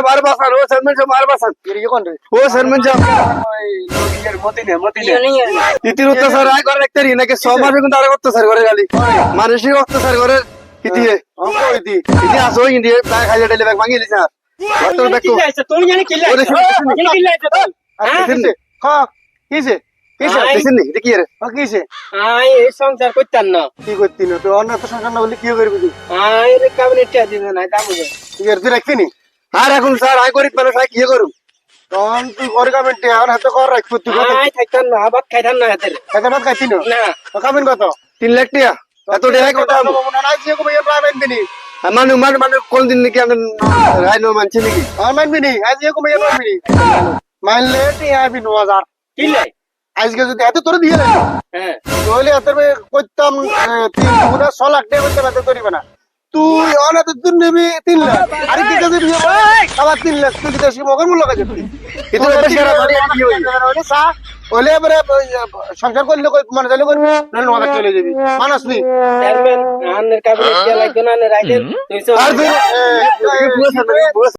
मार बसान ओ सरपंच मार बसान ये कौन रे ओ सरपंच यार मती ने ইতির অত্যাচার আয় করে রাখতে রি নাকি 6 মাসে কিন্তু আরেক অত্যাচার করে গালি মানসিক অত্যাচার করে ইতিয়ে অঙ্কইতি ইতি আসো ইন্দি প্রায় খাইলে ডেলে ব্যাগ ভাঙি লিছা তোর ব্যাগ কি লাইছে তুমি জানি কি লাইছে জানি কি লাইছে কিছে খ কিছে কিছে দেখছেন নি দেখি রে কিছে আই এই সংসার করতাম না কি করতি না তো অন্য তো সংসার না বলি কি করবি তুই আই রে কাবিনেট টিয়া দিবে না দাম বুঝে তুই এর রাখছিনি আর এখন স্যার আয় করি মানুষ আয় কি করুম তখন তুই ঘরে কামেন্টে আর হাতে কর রাখবি তুই কত আই থাকতাম না ভাত খাইতাম না হাতে কত ভাত খাইছিস না না কামেন্ট কত 3 লাখ টাকা এত টাকা কথা না না যে কো ভাই প্রাইভেট দিনি মানুষ কোন দিন নাকি আমি রাইনো মানছি নাকি আর মানবি নি আজ যে কো ভাই মানবি নি মানলে তুই আবি 9000 কি লাই আজকে যদি এত তোর দিয়ে রে হ্যাঁ তাহলে এত করতাম 3 গুণা 6 লাখ টাকা করতে পারতে করিবে না তুই অনাতে তুই নেবি 3 লাখ আরে কি কাজে দিবি আবার 3 লাখ তুই দেশি মগের মূল্য কাজে তুই কিন্তু বেশি আর বাড়ি কি হই ওলে এবারে সংসার করলে মনে চাইলে করবি নাহলে 9000 চলে যাবি মানস নি চেয়ারম্যান আনের কাবিনেট টিয়া লাগবে না রাইতেন 200 আর তুই